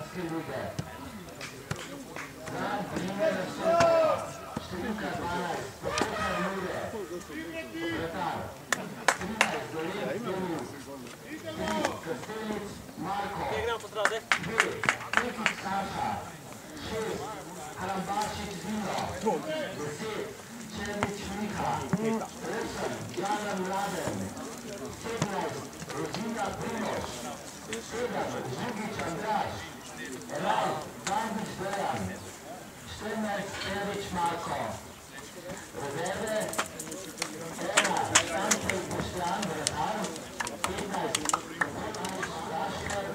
Hrvatske lige. Za primjera Sota, številka 12, Petar Mure, Vretar, 13, Dolijek Denis, 3, Krstelic Marko, 2, Pekić Saša, 6, Karambašić Zino, 10, Černić Miha, 8, Janan Mladen, 17, Rozina Primoš, 7, Žugić Andraš, 11, Bandić Dejan, 14, Perić Marko, rezerve, 1, Stančev Boštjan Vretar, 15, Koković Raškar,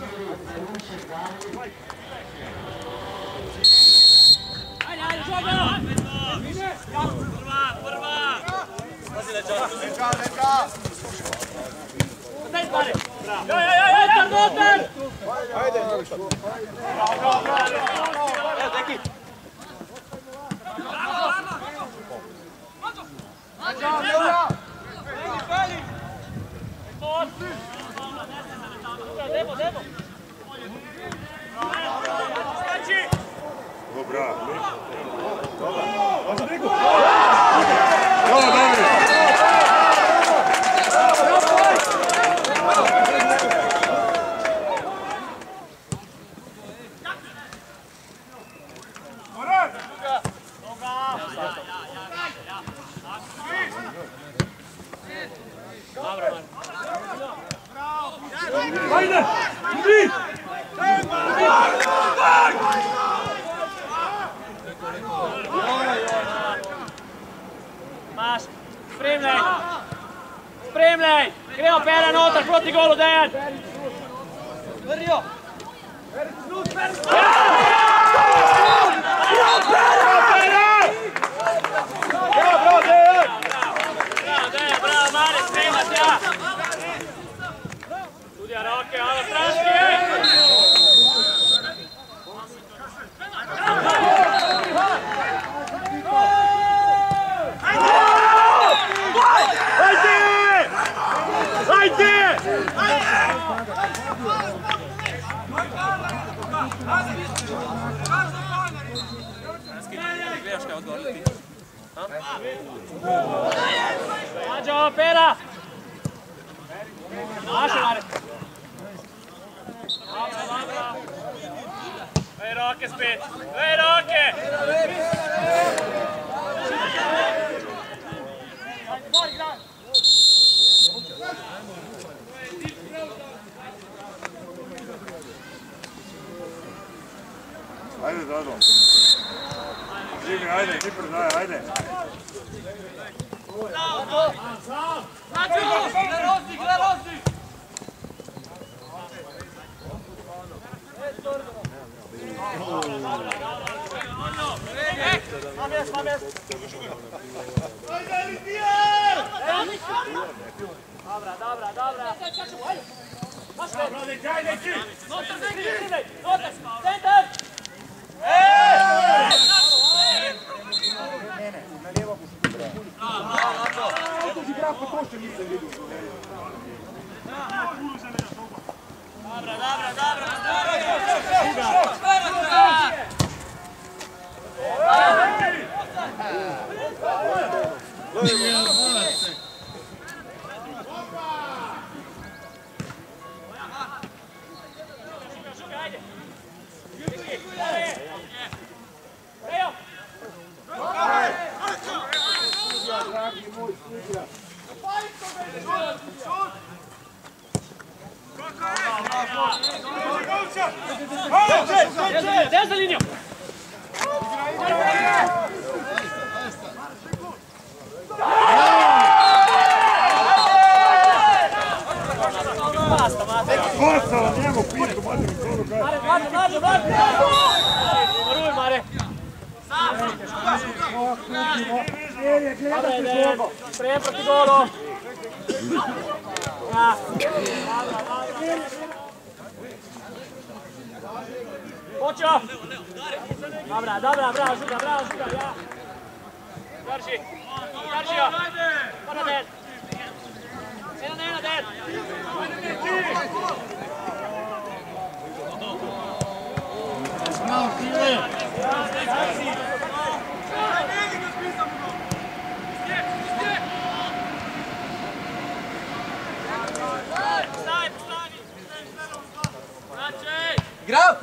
4, Pelunček David, Ajde, žoga! Prva! Pazi Leča! Daj pare! Bravo! Notar! Ajde! Bravo! Evo, deki! Debo! Dobro! Ajde! Idi! Maš, spremljaj! Gremo Pera notar proti golu, Dejan! Vrjo! Bravo, Mare, spremati ja! Sudija Roke, ovo straški! Ajde! Mađo, Pera! Maše, Mare! Dobro! Dve roke spet! Dve roke! Ajde, Dado. Žimi, ajde, Kipr, daj, ajde. Gle Rozi! Dobra. Centar! Na lijevo pušti. Ovo si graf potrošio, nisam vidio. Deo za liniju! Kosala, njemu pitu, mati mi kodu kaj. Mare! Maruj, Mare! Dobre, Dejan! Sprejem proti golu! Ja! Počeo! Dobra, bravo, Žuga, ja! Drži! Drži! Para Dejan! 1-1, Dejan! Igrao!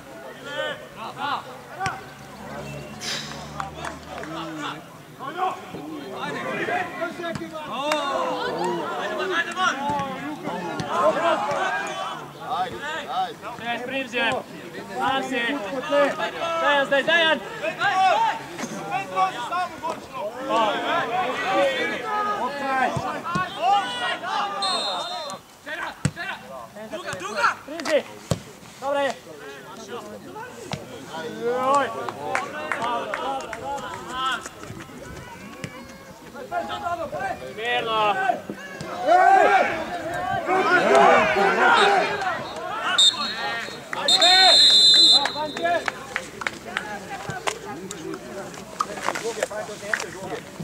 Dejan, primzje! Nansi! Dejan, zdaj, Dejan! Primzi! Dobre je! Joj! Mirno! Druge, pa je to tempe, druge.